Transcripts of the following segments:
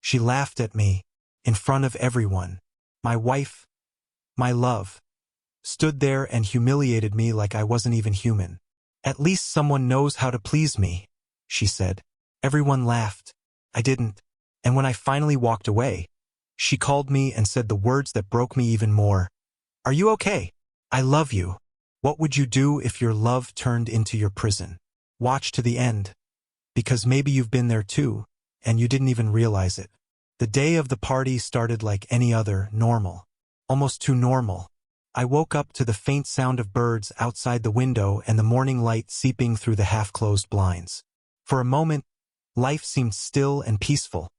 She laughed at me, in front of everyone. My wife, my love, stood there and humiliated me like I wasn't even human. "At least someone knows how to please me," she said. Everyone laughed. I didn't. And when I finally walked away, she called me and said the words that broke me even more. "Are you okay? I love you. What would you do if your love turned into your prison? Watch to the end. Because maybe you've been there too, and you didn't even realize it." The day of the party started like any other, normal. Almost too normal. I woke up to the faint sound of birds outside the window and the morning light seeping through the half-closed blinds. For a moment, life seemed still and peaceful,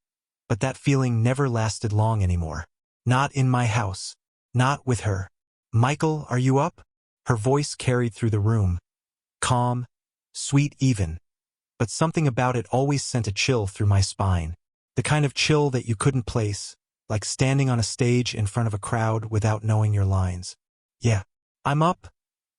but that feeling never lasted long anymore. Not in my house. Not with her. "Michael, are you up?" Her voice carried through the room. Calm, sweet even. But something about it always sent a chill through my spine. The kind of chill that you couldn't place, like standing on a stage in front of a crowd without knowing your lines. "Yeah, I'm up,"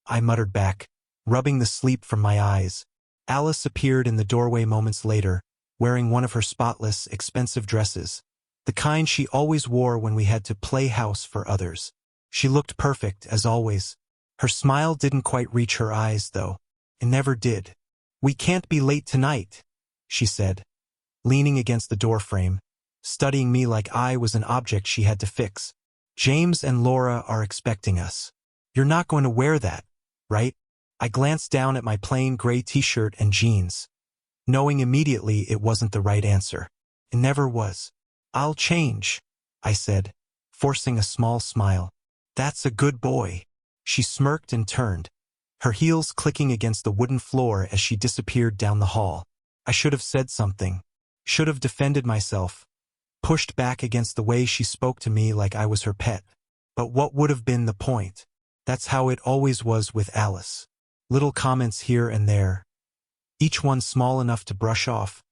I muttered back, rubbing the sleep from my eyes. Alice appeared in the doorway moments later, wearing one of her spotless, expensive dresses, the kind she always wore when we had to play house for others. She looked perfect, as always. Her smile didn't quite reach her eyes, though. It never did. "We can't be late tonight," she said, leaning against the doorframe, studying me like I was an object she had to fix. "James and Laura are expecting us. You're not going to wear that, right?" I glanced down at my plain gray t-shirt and jeans, knowing immediately it wasn't the right answer. It never was. "I'll change," I said, forcing a small smile. "That's a good boy." She smirked and turned, her heels clicking against the wooden floor as she disappeared down the hall. I should have said something. Should have defended myself, pushed back against the way she spoke to me like I was her pet. But what would have been the point? That's how it always was with Alice. Little comments here and there, each one small enough to brush off,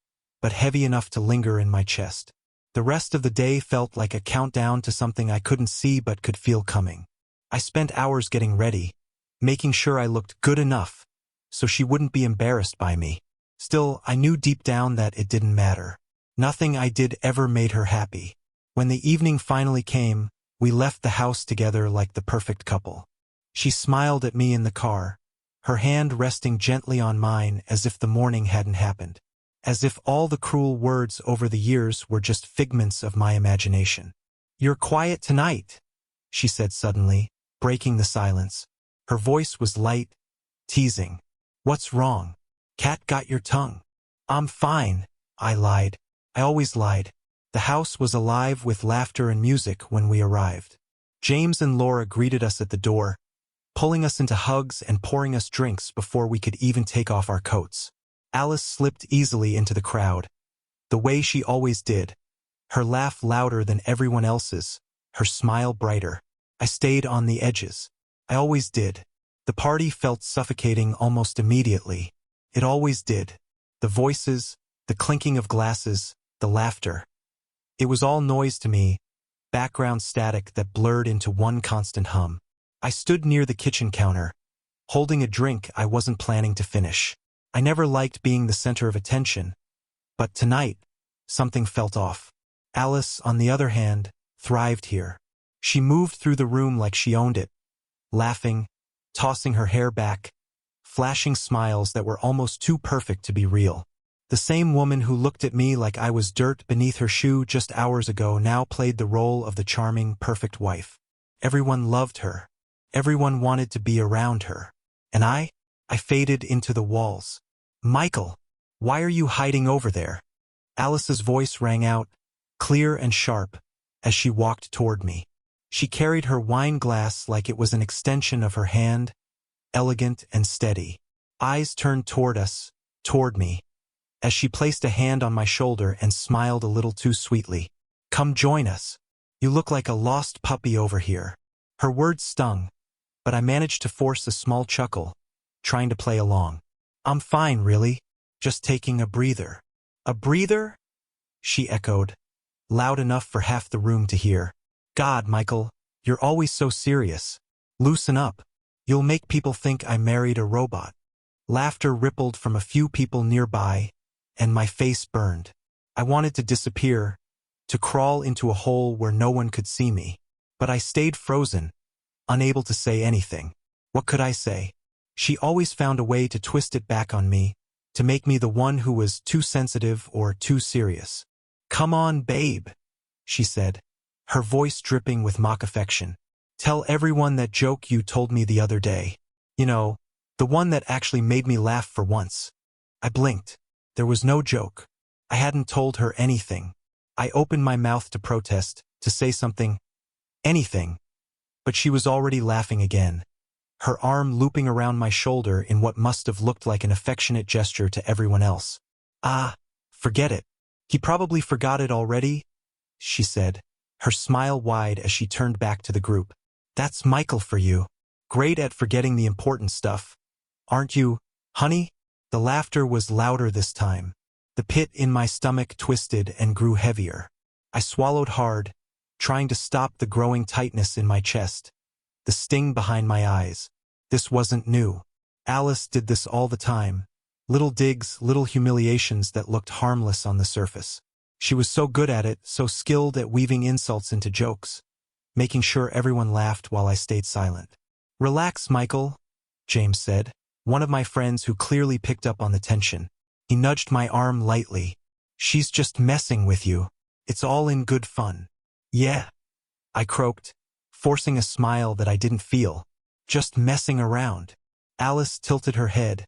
but heavy enough to linger in my chest. The rest of the day felt like a countdown to something I couldn't see but could feel coming. I spent hours getting ready, making sure I looked good enough, so she wouldn't be embarrassed by me. Still, I knew deep down that it didn't matter. Nothing I did ever made her happy. When the evening finally came, we left the house together like the perfect couple. She smiled at me in the car, her hand resting gently on mine as if the morning hadn't happened. As if all the cruel words over the years were just figments of my imagination. "You're quiet tonight," she said suddenly, breaking the silence. Her voice was light, teasing. "What's wrong? Cat got your tongue?" "I'm fine," I lied. I always lied. The house was alive with laughter and music when we arrived. James and Laura greeted us at the door, pulling us into hugs and pouring us drinks before we could even take off our coats. Alice slipped easily into the crowd, the way she always did, her laugh louder than everyone else's, her smile brighter. I stayed on the edges. I always did. The party felt suffocating almost immediately. It always did. The voices, the clinking of glasses, the laughter. It was all noise to me, background static that blurred into one constant hum. I stood near the kitchen counter, holding a drink I wasn't planning to finish. I never liked being the center of attention, but tonight, something felt off. Alice, on the other hand, thrived here. She moved through the room like she owned it, laughing, tossing her hair back, flashing smiles that were almost too perfect to be real. The same woman who looked at me like I was dirt beneath her shoe just hours ago now played the role of the charming, perfect wife. Everyone loved her. Everyone wanted to be around her. And I faded into the walls. "Michael, why are you hiding over there?" Alice's voice rang out, clear and sharp, as she walked toward me. She carried her wine glass like it was an extension of her hand, elegant and steady. Eyes turned toward us, toward me, as she placed a hand on my shoulder and smiled a little too sweetly. "Come join us. You look like a lost puppy over here." Her words stung, but I managed to force a small chuckle, trying to play along. "I'm fine, really. Just taking a breather." "A breather?" she echoed, loud enough for half the room to hear. "God, Michael, you're always so serious. Loosen up. You'll make people think I married a robot." Laughter rippled from a few people nearby, and my face burned. I wanted to disappear, to crawl into a hole where no one could see me. But I stayed frozen, unable to say anything. What could I say? She always found a way to twist it back on me, to make me the one who was too sensitive or too serious. "Come on, babe," she said, her voice dripping with mock affection. "Tell everyone that joke you told me the other day. You know, the one that actually made me laugh for once." I blinked. There was no joke. I hadn't told her anything. I opened my mouth to protest, to say something, anything. But she was already laughing again, her arm looping around my shoulder in what must have looked like an affectionate gesture to everyone else. "Ah, forget it. He probably forgot it already," she said, her smile wide as she turned back to the group. "That's Michael for you. Great at forgetting the important stuff. Aren't you, honey?" The laughter was louder this time. The pit in my stomach twisted and grew heavier. I swallowed hard, trying to stop the growing tightness in my chest, the sting behind my eyes. This wasn't new. Alice did this all the time. Little digs, little humiliations that looked harmless on the surface. She was so good at it, so skilled at weaving insults into jokes, making sure everyone laughed while I stayed silent. "Relax, Michael," James said, one of my friends who clearly picked up on the tension. He nudged my arm lightly. "She's just messing with you. It's all in good fun." "Yeah," I croaked, forcing a smile that I didn't feel. "Just messing around." Alice tilted her head,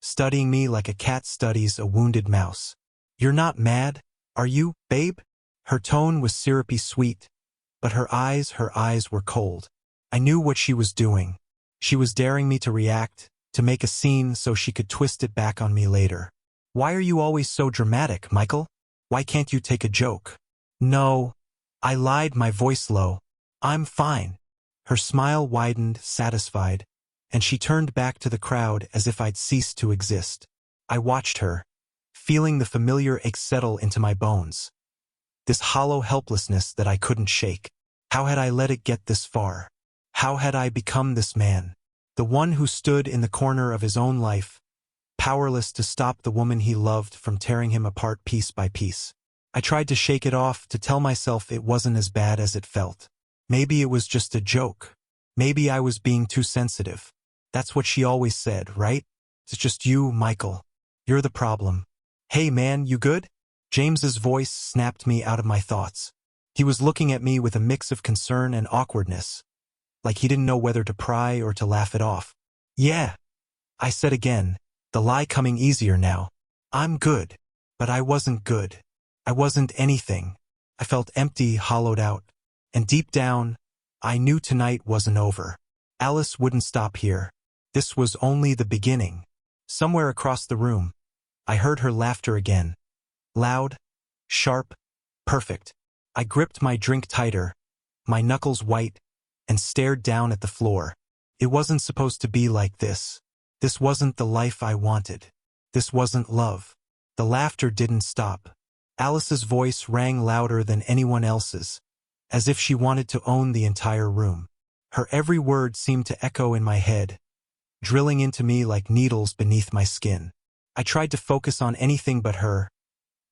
studying me like a cat studies a wounded mouse. "You're not mad, are you, babe?" Her tone was syrupy sweet, but her eyes were cold. I knew what she was doing. She was daring me to react, to make a scene so she could twist it back on me later. "Why are you always so dramatic, Michael? Why can't you take a joke?" "No," I lied, my voice low. "I'm fine." Her smile widened, satisfied, and she turned back to the crowd as if I'd ceased to exist. I watched her, feeling the familiar ache settle into my bones. This hollow helplessness that I couldn't shake. How had I let it get this far? How had I become this man? The one who stood in the corner of his own life, powerless to stop the woman he loved from tearing him apart piece by piece. I tried to shake it off, to tell myself it wasn't as bad as it felt. Maybe it was just a joke. Maybe I was being too sensitive. That's what she always said, right? "It's just you, Michael. You're the problem." "Hey man, you good?" James's voice snapped me out of my thoughts. He was looking at me with a mix of concern and awkwardness, like he didn't know whether to pry or to laugh it off. "Yeah," I said again, the lie coming easier now. "I'm good." But I wasn't good. I wasn't anything. I felt empty, hollowed out. And deep down, I knew tonight wasn't over. Alice wouldn't stop here. This was only the beginning. Somewhere across the room, I heard her laughter again. Loud, sharp, perfect. I gripped my drink tighter, my knuckles white, and stared down at the floor. It wasn't supposed to be like this. This wasn't the life I wanted. This wasn't love. The laughter didn't stop. Alice's voice rang louder than anyone else's, as if she wanted to own the entire room. Her every word seemed to echo in my head, drilling into me like needles beneath my skin. I tried to focus on anything but her,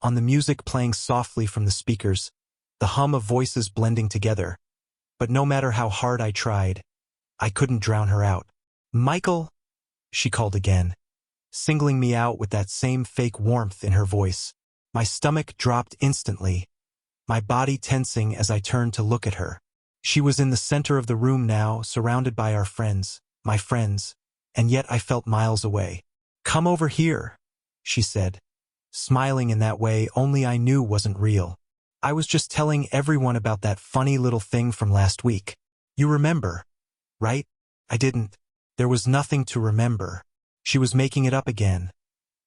on the music playing softly from the speakers, the hum of voices blending together. But no matter how hard I tried, I couldn't drown her out. "Michael," she called again, singling me out with that same fake warmth in her voice. My stomach dropped instantly, my body tensing as I turned to look at her. She was in the center of the room now, surrounded by our friends, my friends, and yet I felt miles away. "Come over here," she said, smiling in that way only I knew wasn't real. "I was just telling everyone about that funny little thing from last week. You remember, right?" I didn't. There was nothing to remember. She was making it up again,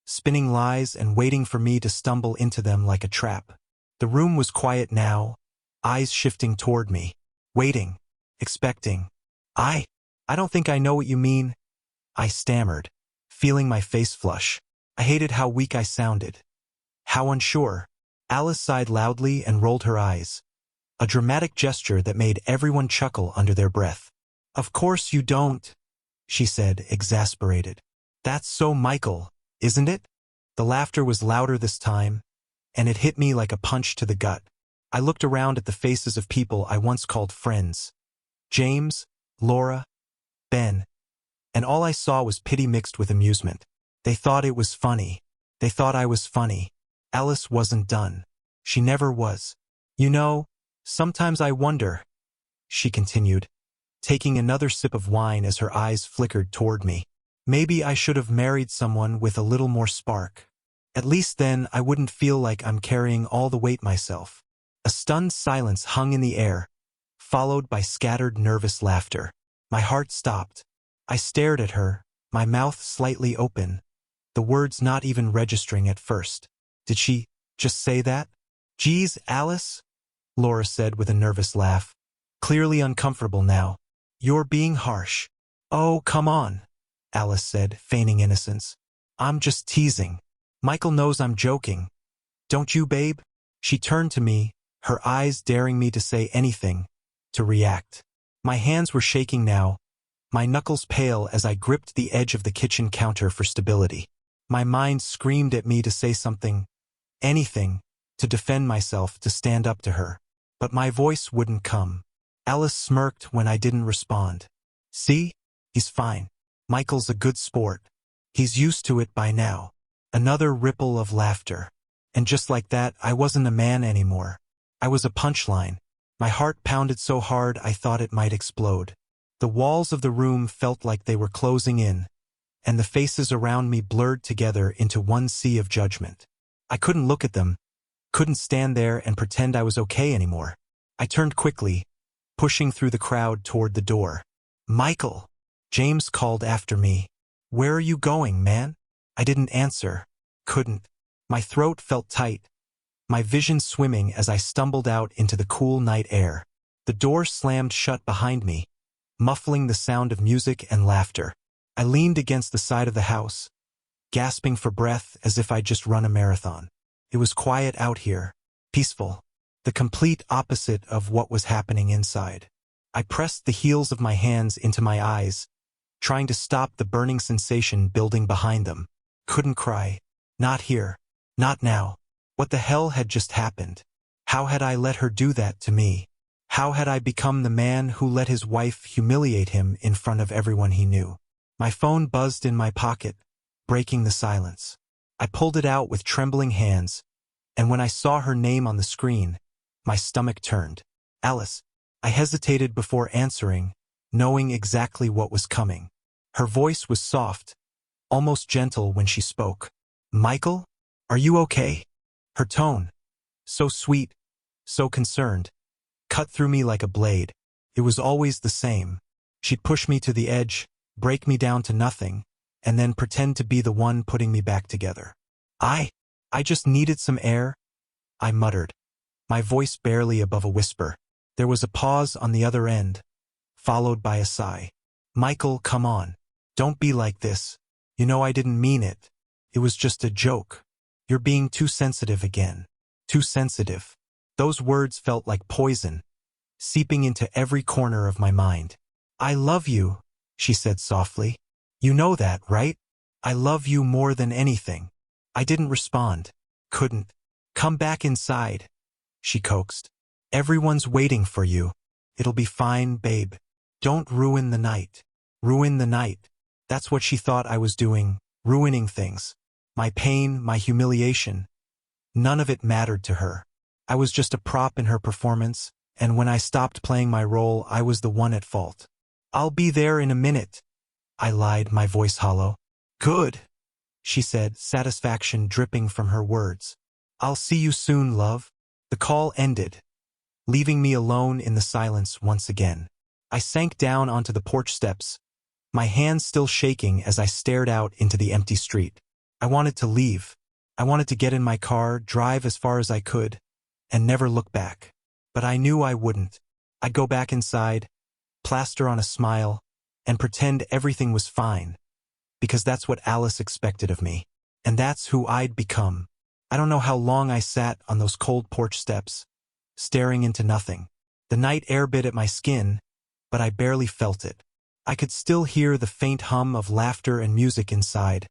spinning lies and waiting for me to stumble into them like a trap. The room was quiet now, eyes shifting toward me, waiting, expecting. I don't think I know what you mean," I stammered, feeling my face flush. I hated how weak I sounded, how unsure. Alice sighed loudly and rolled her eyes, a dramatic gesture that made everyone chuckle under their breath. "Of course you don't," she said, exasperated. "That's so Michael, isn't it?" The laughter was louder this time, and it hit me like a punch to the gut. I looked around at the faces of people I once called friends. James, Laura, Ben, and all I saw was pity mixed with amusement. They thought it was funny. They thought I was funny. Alice wasn't done. She never was. You know, sometimes I wonder, she continued, taking another sip of wine as her eyes flickered toward me. Maybe I should have married someone with a little more spark. At least then I wouldn't feel like I'm carrying all the weight myself. A stunned silence hung in the air, followed by scattered nervous laughter. My heart stopped. I stared at her, my mouth slightly open, the words not even registering at first. Did she just say that? Geez, Alice, Laura said with a nervous laugh, clearly uncomfortable now. You're being harsh. Oh, come on, Alice said, feigning innocence. I'm just teasing. Michael knows I'm joking. Don't you, babe? She turned to me, her eyes daring me to say anything, to react. My hands were shaking now, my knuckles pale as I gripped the edge of the kitchen counter for stability. My mind screamed at me to say something, anything, to defend myself, to stand up to her. But my voice wouldn't come. Alice smirked when I didn't respond. See? He's fine. Michael's a good sport. He's used to it by now. Another ripple of laughter. And just like that, I wasn't a man anymore. I was a punchline. My heart pounded so hard I thought it might explode. The walls of the room felt like they were closing in, and the faces around me blurred together into one sea of judgment. I couldn't look at them, couldn't stand there and pretend I was okay anymore. I turned quickly, pushing through the crowd toward the door. Michael! James called after me. Where are you going, man? I didn't answer. Couldn't. My throat felt tight, my vision swimming as I stumbled out into the cool night air. The door slammed shut behind me, muffling the sound of music and laughter. I leaned against the side of the house, gasping for breath as if I'd just run a marathon. It was quiet out here, peaceful, the complete opposite of what was happening inside. I pressed the heels of my hands into my eyes, trying to stop the burning sensation building behind them. Couldn't cry. Not here. Not now. What the hell had just happened? How had I let her do that to me? How had I become the man who let his wife humiliate him in front of everyone he knew? My phone buzzed in my pocket, breaking the silence. I pulled it out with trembling hands, and when I saw her name on the screen, my stomach turned. Alice. I hesitated before answering, knowing exactly what was coming. Her voice was soft, almost gentle when she spoke. Michael? Are you okay? Her tone, so sweet, so concerned, cut through me like a blade. It was always the same. She'd push me to the edge, break me down to nothing, and then pretend to be the one putting me back together. I just needed some air, I muttered, my voice barely above a whisper. There was a pause on the other end, followed by a sigh. Michael, come on. Don't be like this. You know I didn't mean it. It was just a joke. You're being too sensitive again. Too sensitive. Those words felt like poison, seeping into every corner of my mind. I love you, she said softly. You know that, right? I love you more than anything. I didn't respond. Couldn't. Come back inside, she coaxed. Everyone's waiting for you. It'll be fine, babe. Don't ruin the night. Ruin the night. That's what she thought I was doing, ruining things. My pain, my humiliation. None of it mattered to her. I was just a prop in her performance, and when I stopped playing my role, I was the one at fault. I'll be there in a minute, I lied, my voice hollow. Good, she said, satisfaction dripping from her words. I'll see you soon, love. The call ended, leaving me alone in the silence once again. I sank down onto the porch steps, my hands still shaking as I stared out into the empty street. I wanted to leave. I wanted to get in my car, drive as far as I could, and never look back. But I knew I wouldn't. I'd go back inside, plaster on a smile, and pretend everything was fine, because that's what Alice expected of me. And that's who I'd become. I don't know how long I sat on those cold porch steps, staring into nothing. The night air bit at my skin, but I barely felt it. I could still hear the faint hum of laughter and music inside,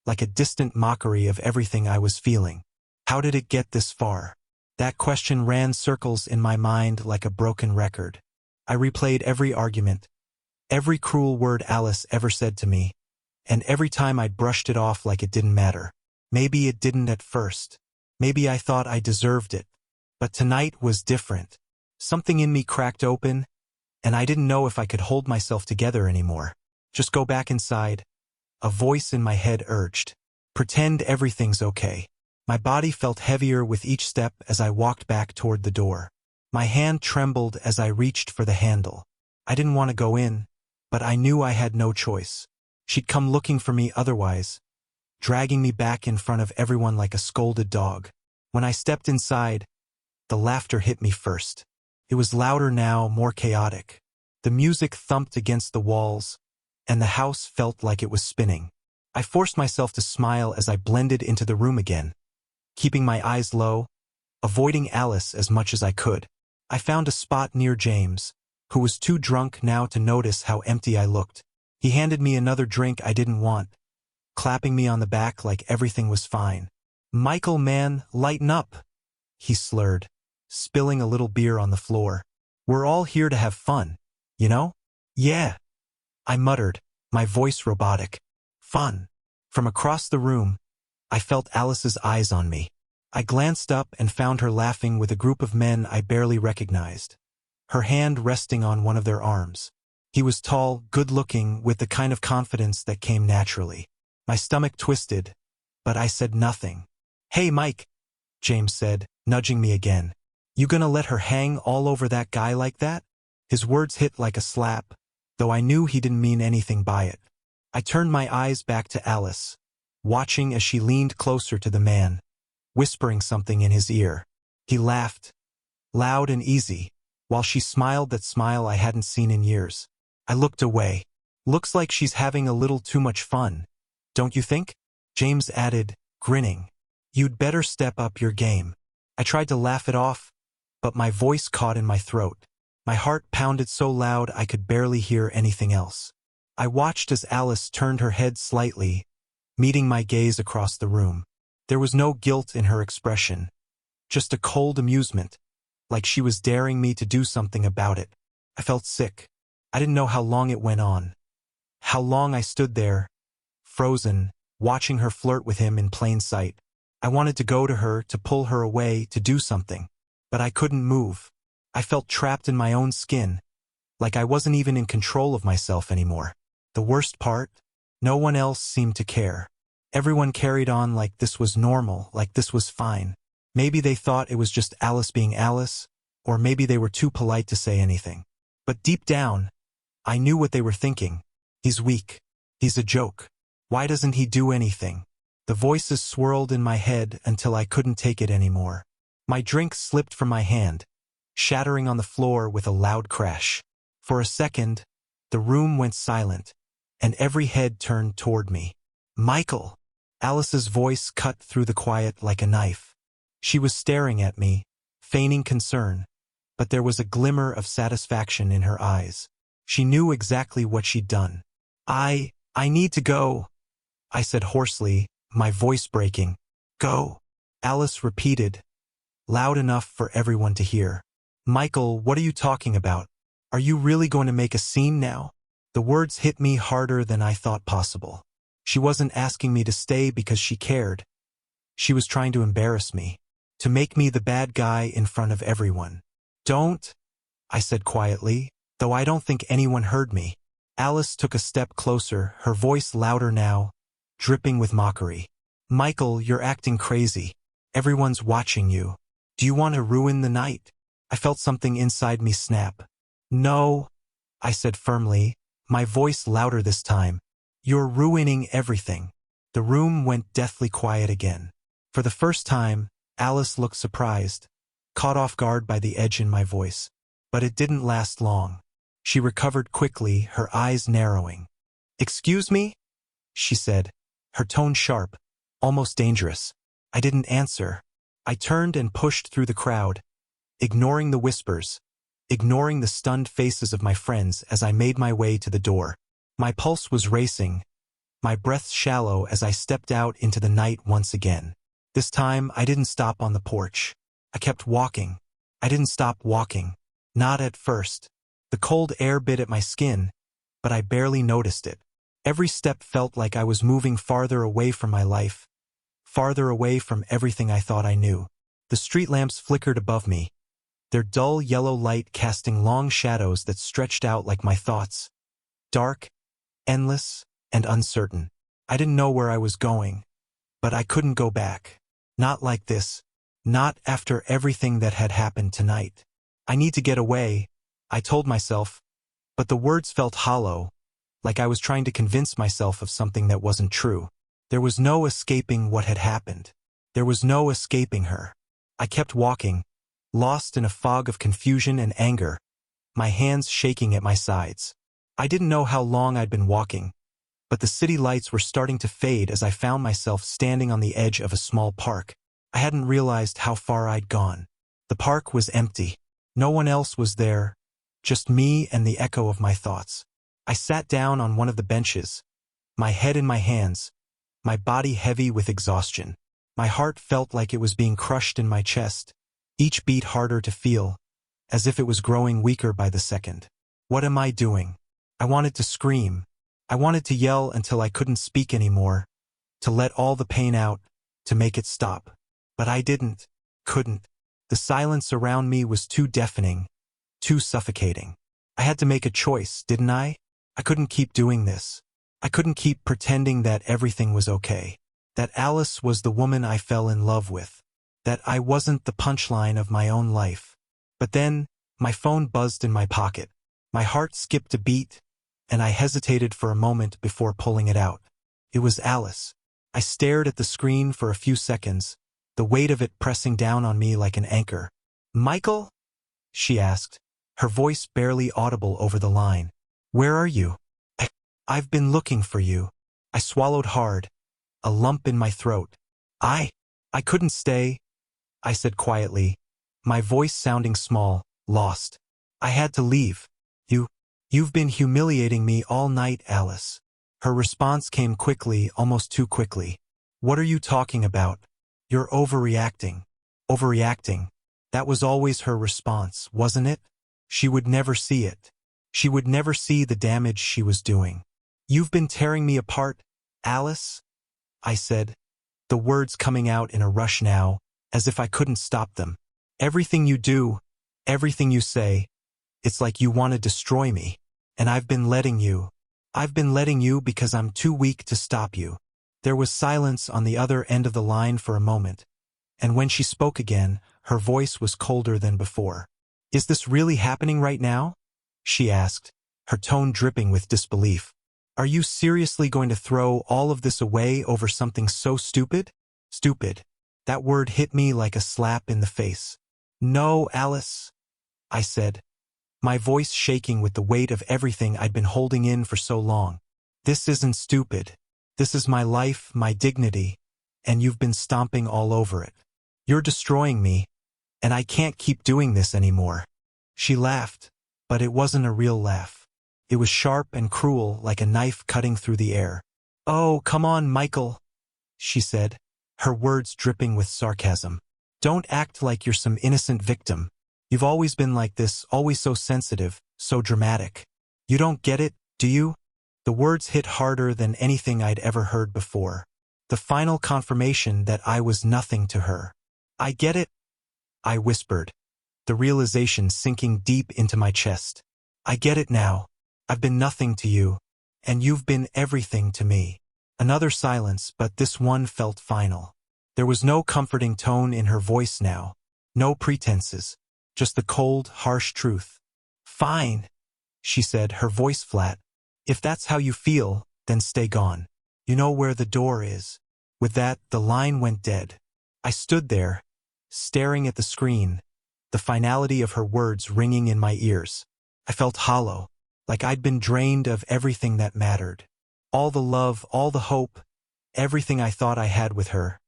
like a distant mockery of everything I was feeling. How did it get this far? That question ran circles in my mind like a broken record. I replayed every argument, every cruel word Alice ever said to me, and every time I'd brushed it off like it didn't matter. Maybe it didn't at first. Maybe I thought I deserved it. But tonight was different. Something in me cracked open, and I didn't know if I could hold myself together anymore. Just go back inside. A voice in my head urged. Pretend everything's okay. My body felt heavier with each step as I walked back toward the door. My hand trembled as I reached for the handle. I didn't want to go in, but I knew I had no choice. She'd come looking for me otherwise, dragging me back in front of everyone like a scolded dog. When I stepped inside, the laughter hit me first. It was louder now, more chaotic. The music thumped against the walls, and the house felt like it was spinning. I forced myself to smile as I blended into the room again, keeping my eyes low, avoiding Alice as much as I could. I found a spot near James, who was too drunk now to notice how empty I looked. He handed me another drink I didn't want, clapping me on the back like everything was fine. "Michael, man, lighten up," he slurred, spilling a little beer on the floor. "We're all here to have fun, you know?" "Yeah," I muttered, my voice robotic. "Fun." From across the room, I felt Alice's eyes on me. I glanced up and found her laughing with a group of men I barely recognized, her hand resting on one of their arms. He was tall, good-looking, with the kind of confidence that came naturally. My stomach twisted, but I said nothing. "Hey, Mike," James said, nudging me again. "You gonna let her hang all over that guy like that?" His words hit like a slap, though I knew he didn't mean anything by it. I turned my eyes back to Alice, watching as she leaned closer to the man, whispering something in his ear. He laughed, loud and easy, while she smiled that smile I hadn't seen in years. I looked away. "Looks like she's having a little too much fun, don't you think?" James added, grinning. "You'd better step up your game." I tried to laugh it off, but my voice caught in my throat. My heart pounded so loud I could barely hear anything else. I watched as Alice turned her head slightly, meeting my gaze across the room. There was no guilt in her expression, just a cold amusement, like she was daring me to do something about it. I felt sick. I didn't know how long it went on. How long I stood there, frozen, watching her flirt with him in plain sight. I wanted to go to her, to pull her away, to do something, but I couldn't move. I felt trapped in my own skin, like I wasn't even in control of myself anymore. The worst part? No one else seemed to care. Everyone carried on like this was normal, like this was fine. Maybe they thought it was just Alice being Alice, or maybe they were too polite to say anything. But deep down, I knew what they were thinking. He's weak. He's a joke. Why doesn't he do anything? The voices swirled in my head until I couldn't take it anymore. My drink slipped from my hand, shattering on the floor with a loud crash. For a second, the room went silent, and every head turned toward me. "Michael!" Alice's voice cut through the quiet like a knife. She was staring at me, feigning concern, but there was a glimmer of satisfaction in her eyes. She knew exactly what she'd done. I need to go," I said hoarsely, my voice breaking. "Go," Alice repeated, loud enough for everyone to hear. "Michael, what are you talking about? Are you really going to make a scene now?" The words hit me harder than I thought possible. She wasn't asking me to stay because she cared. She was trying to embarrass me, to make me the bad guy in front of everyone. "Don't," I said quietly, though I don't think anyone heard me. Alice took a step closer, her voice louder now, dripping with mockery. "Michael, you're acting crazy. Everyone's watching you. Do you want to ruin the night?" I felt something inside me snap. "No," I said firmly, my voice louder this time. "You're ruining everything." The room went deathly quiet again. For the first time, Alice looked surprised, caught off guard by the edge in my voice. But it didn't last long. She recovered quickly, her eyes narrowing. "Excuse me?" she said, her tone sharp, almost dangerous. I didn't answer. I turned and pushed through the crowd, ignoring the whispers, ignoring the stunned faces of my friends as I made my way to the door. My pulse was racing, my breath shallow as I stepped out into the night once again. This time, I didn't stop on the porch. I kept walking. I didn't stop walking. Not at first. The cold air bit at my skin, but I barely noticed it. Every step felt like I was moving farther away from my life, farther away from everything I thought I knew. The street lamps flickered above me, their dull yellow light casting long shadows that stretched out like my thoughts. Dark, endless, and uncertain. I didn't know where I was going, but I couldn't go back. Not like this. Not after everything that had happened tonight. I need to get away, I told myself, but the words felt hollow, like I was trying to convince myself of something that wasn't true. There was no escaping what had happened. There was no escaping her. I kept walking, lost in a fog of confusion and anger, my hands shaking at my sides. I didn't know how long I'd been walking, but the city lights were starting to fade as I found myself standing on the edge of a small park. I hadn't realized how far I'd gone. The park was empty. No one else was there, just me and the echo of my thoughts. I sat down on one of the benches, my head in my hands, my body heavy with exhaustion. My heart felt like it was being crushed in my chest, each beat harder to feel, as if it was growing weaker by the second. What am I doing? I wanted to scream. I wanted to yell until I couldn't speak anymore, to let all the pain out, to make it stop. But I couldn't. The silence around me was too deafening, too suffocating. I had to make a choice, didn't I? I couldn't keep doing this. I couldn't keep pretending that everything was okay, that Alice was the woman I fell in love with, that I wasn't the punchline of my own life. But then, my phone buzzed in my pocket. My heart skipped a beat, and I hesitated for a moment before pulling it out. It was Alice. I stared at the screen for a few seconds, the weight of it pressing down on me like an anchor. "Michael?" she asked, her voice barely audible over the line. "Where are you?" I've been looking for you." I swallowed hard, a lump in my throat. I couldn't stay," I said quietly, my voice sounding small, lost. "I had to leave. You've been humiliating me all night, Alice." Her response came quickly, almost too quickly. "What are you talking about? You're overreacting." Overreacting. That was always her response, wasn't it? She would never see it. She would never see the damage she was doing. "You've been tearing me apart, Alice," I said, the words coming out in a rush now, as if I couldn't stop them. "Everything you do, everything you say, it's like you want to destroy me. And I've been letting you. I've been letting you because I'm too weak to stop you." There was silence on the other end of the line for a moment, and when she spoke again, her voice was colder than before. "Is this really happening right now?" she asked, her tone dripping with disbelief. "Are you seriously going to throw all of this away over something so stupid?" Stupid. That word hit me like a slap in the face. "No, Alice," I said, my voice shaking with the weight of everything I'd been holding in for so long. "This isn't stupid. This is my life, my dignity, and you've been stomping all over it. You're destroying me, and I can't keep doing this anymore." She laughed, but it wasn't a real laugh. It was sharp and cruel, like a knife cutting through the air. "Oh, come on, Michael," she said, her words dripping with sarcasm. "Don't act like you're some innocent victim. You've always been like this, always so sensitive, so dramatic. You don't get it, do you?" The words hit harder than anything I'd ever heard before. The final confirmation that I was nothing to her. "I get it," I whispered, the realization sinking deep into my chest. "I get it now. I've been nothing to you, and you've been everything to me." Another silence, but this one felt final. There was no comforting tone in her voice now, no pretenses, just the cold, harsh truth. "Fine," she said, her voice flat. "If that's how you feel, then stay gone. You know where the door is." With that, the line went dead. I stood there, staring at the screen, the finality of her words ringing in my ears. I felt hollow, like I'd been drained of everything that mattered. All the love, all the hope, everything I thought I had with her.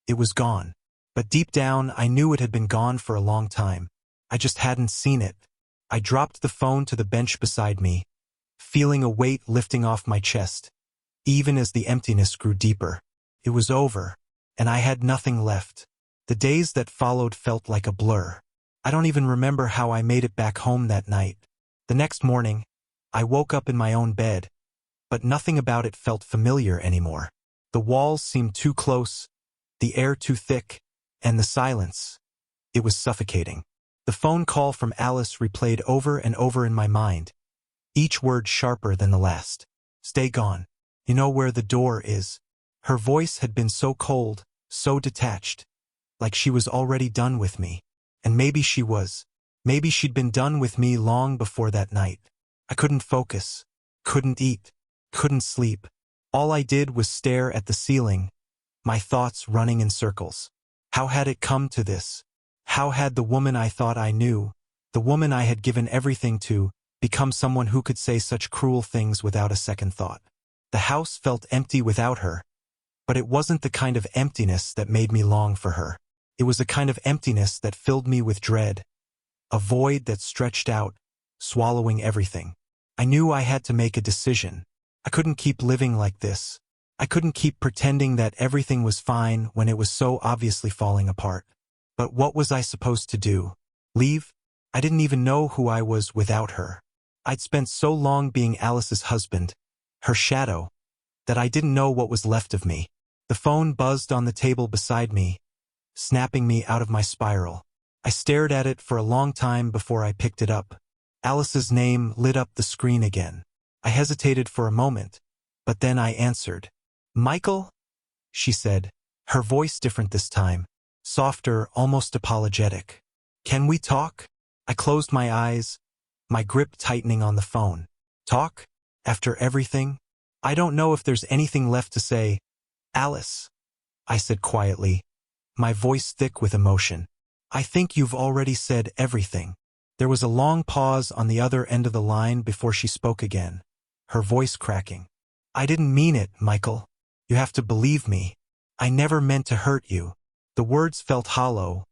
It was gone. But deep down, I knew it had been gone for a long time. I just hadn't seen it. I dropped the phone to the bench beside me, feeling a weight lifting off my chest, even as the emptiness grew deeper. It was over, and I had nothing left. The days that followed felt like a blur. I don't even remember how I made it back home that night. The next morning, I woke up in my own bed, but nothing about it felt familiar anymore. The walls seemed too close, the air too thick, and the silence. It was suffocating. The phone call from Alice replayed over and over in my mind, each word sharper than the last. Stay gone. You know where the door is. Her voice had been so cold, so detached, like she was already done with me. And maybe she was. Maybe she'd been done with me long before that night. I couldn't focus, couldn't eat, couldn't sleep. All I did was stare at the ceiling, my thoughts running in circles. How had it come to this? How had the woman I thought I knew, the woman I had given everything to, become someone who could say such cruel things without a second thought? The house felt empty without her, but it wasn't the kind of emptiness that made me long for her. It was a kind of emptiness that filled me with dread, a void that stretched out, swallowing everything. I knew I had to make a decision. I couldn't keep living like this. I couldn't keep pretending that everything was fine when it was so obviously falling apart. But what was I supposed to do? Leave? I didn't even know who I was without her. I'd spent so long being Alice's husband, her shadow, that I didn't know what was left of me. The phone buzzed on the table beside me, snapping me out of my spiral. I stared at it for a long time before I picked it up. Alice's name lit up the screen again. I hesitated for a moment, but then I answered. Michael? She said, her voice different this time, softer, almost apologetic. Can we talk? I closed my eyes, my grip tightening on the phone. Talk? After everything? I don't know if there's anything left to say. Alice, I said quietly, my voice thick with emotion. I think you've already said everything. There was a long pause on the other end of the line before she spoke again, her voice cracking. I didn't mean it, Michael. You have to believe me. I never meant to hurt you. The words felt hollow,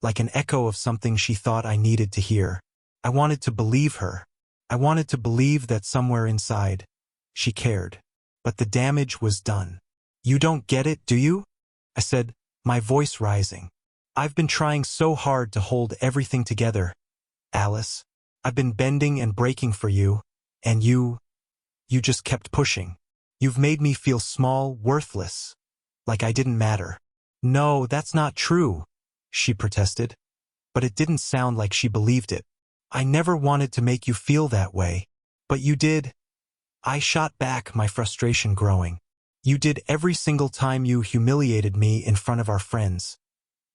like an echo of something she thought I needed to hear. I wanted to believe her. I wanted to believe that somewhere inside, she cared. But the damage was done. You don't get it, do you? I said, my voice rising. I've been trying so hard to hold everything together, Alice. I've been bending and breaking for you, and you just kept pushing. You've made me feel small, worthless, like I didn't matter. No, that's not true, she protested. But it didn't sound like she believed it. I never wanted to make you feel that way. But you did. I shot back, my frustration growing. You did every single time you humiliated me in front of our friends.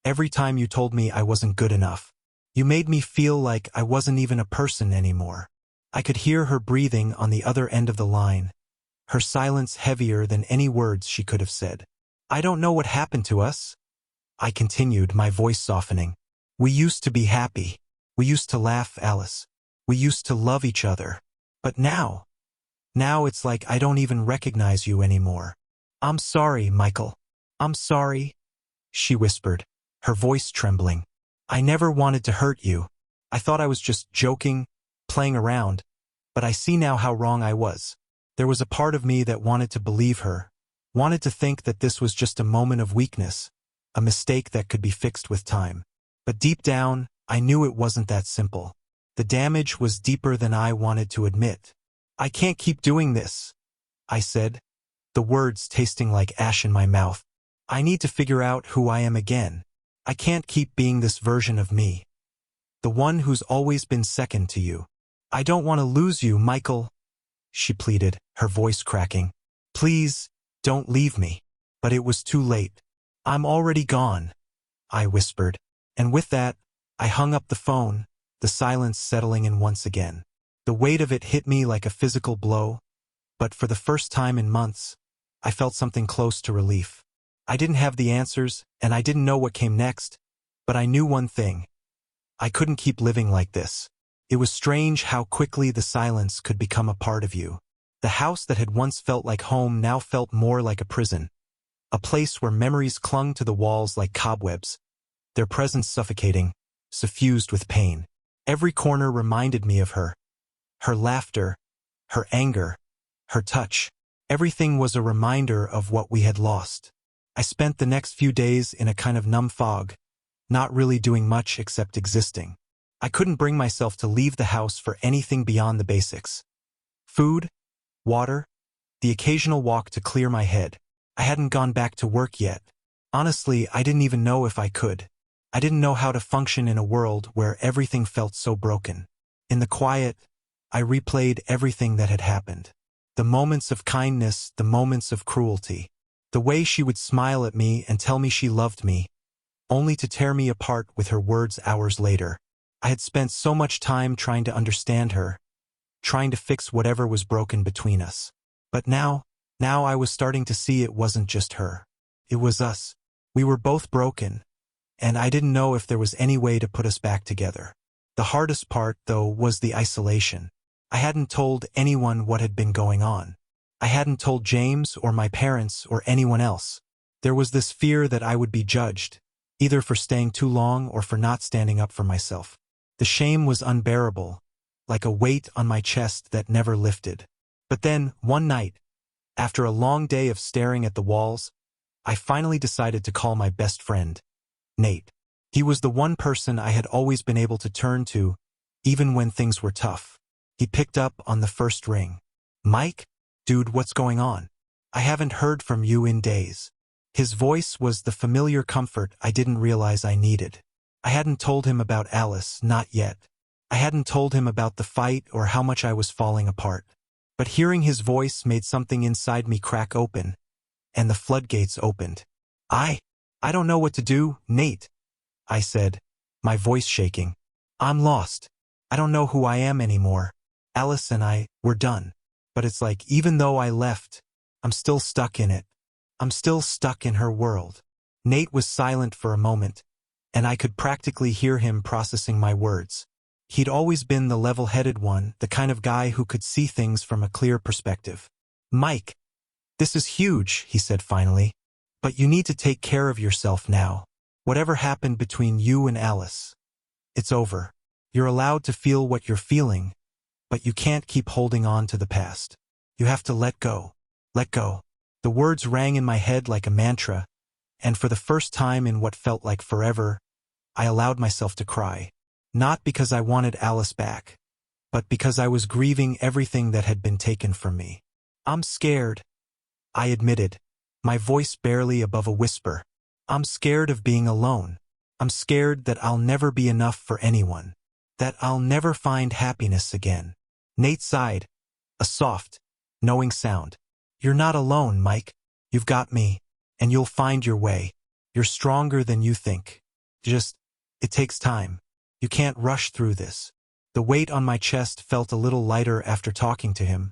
Every time you told me I wasn't good enough. You made me feel like I wasn't even a person anymore. I could hear her breathing on the other end of the line, her silence heavier than any words she could have said. I don't know what happened to us, I continued, my voice softening. We used to be happy. We used to laugh, Alice. We used to love each other. But now it's like I don't even recognize you anymore. I'm sorry, Michael. I'm sorry, she whispered, her voice trembling. I never wanted to hurt you. I thought I was just joking, playing around, but I see now how wrong I was. There was a part of me that wanted to believe her, wanted to think that this was just a moment of weakness, a mistake that could be fixed with time. But deep down, I knew it wasn't that simple. The damage was deeper than I wanted to admit. I can't keep doing this, I said, the words tasting like ash in my mouth. I need to figure out who I am again. I can't keep being this version of me, the one who's always been second to you. I don't want to lose you, Michael, she pleaded, her voice cracking. Please, don't leave me. But it was too late. I'm already gone, I whispered. And with that, I hung up the phone, the silence settling in once again. The weight of it hit me like a physical blow, but for the first time in months, I felt something close to relief. I didn't have the answers, and I didn't know what came next, but I knew one thing. I couldn't keep living like this. It was strange how quickly the silence could become a part of you. The house that had once felt like home now felt more like a prison, a place where memories clung to the walls like cobwebs, their presence suffocating, suffused with pain. Every corner reminded me of her. Her laughter, her anger, her touch. Everything was a reminder of what we had lost. I spent the next few days in a kind of numb fog, not really doing much except existing. I couldn't bring myself to leave the house for anything beyond the basics. Food, water, the occasional walk to clear my head. I hadn't gone back to work yet. Honestly, I didn't even know if I could. I didn't know how to function in a world where everything felt so broken. In the quiet, I replayed everything that had happened. The moments of kindness, the moments of cruelty. The way she would smile at me and tell me she loved me, only to tear me apart with her words hours later. I had spent so much time trying to understand her, trying to fix whatever was broken between us. But now I was starting to see it wasn't just her. It was us. We were both broken, and I didn't know if there was any way to put us back together. The hardest part, though, was the isolation. I hadn't told anyone what had been going on. I hadn't told James or my parents or anyone else. There was this fear that I would be judged, either for staying too long or for not standing up for myself. The shame was unbearable, like a weight on my chest that never lifted. But then, one night, after a long day of staring at the walls, I finally decided to call my best friend, Nate. He was the one person I had always been able to turn to, even when things were tough. He picked up on the first ring. "Mike? Dude, what's going on? I haven't heard from you in days." His voice was the familiar comfort I didn't realize I needed. I hadn't told him about Alice, not yet. I hadn't told him about the fight or how much I was falling apart. But hearing his voice made something inside me crack open, and the floodgates opened. I don't know what to do, Nate," I said, my voice shaking. "I'm lost. I don't know who I am anymore. Alice and I, we're done. But it's like even though I left, I'm still stuck in it. I'm still stuck in her world." Nate was silent for a moment, and I could practically hear him processing my words. He'd always been the level-headed one, the kind of guy who could see things from a clear perspective. "Mike, this is huge," he said finally. "But you need to take care of yourself now. Whatever happened between you and Alice, it's over. You're allowed to feel what you're feeling, but you can't keep holding on to the past. You have to let go. Let go." The words rang in my head like a mantra, and for the first time in what felt like forever, I allowed myself to cry. Not because I wanted Alice back, but because I was grieving everything that had been taken from me. "I'm scared," I admitted, my voice barely above a whisper. "I'm scared of being alone. I'm scared that I'll never be enough for anyone, that I'll never find happiness again." Nate sighed, a soft, knowing sound. "You're not alone, Mike. You've got me, and you'll find your way. You're stronger than you think. It takes time. You can't rush through this." The weight on my chest felt a little lighter after talking to him,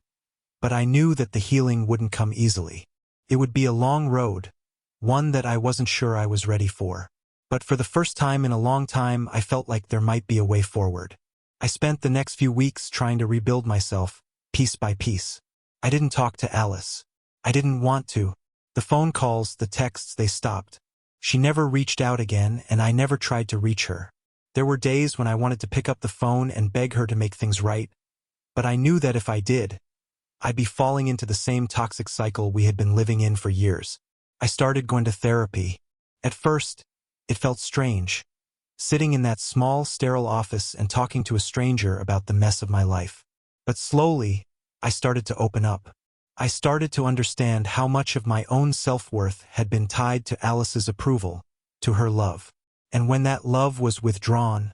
but I knew that the healing wouldn't come easily. It would be a long road, one that I wasn't sure I was ready for. But for the first time in a long time, I felt like there might be a way forward. I spent the next few weeks trying to rebuild myself, piece by piece. I didn't talk to Alice. I didn't want to. The phone calls, the texts, they stopped. She never reached out again, and I never tried to reach her. There were days when I wanted to pick up the phone and beg her to make things right, but I knew that if I did, I'd be falling into the same toxic cycle we had been living in for years. I started going to therapy. At first, it felt strange, sitting in that small, sterile office and talking to a stranger about the mess of my life. But slowly, I started to open up. I started to understand how much of my own self-worth had been tied to Alice's approval, to her love. And when that love was withdrawn,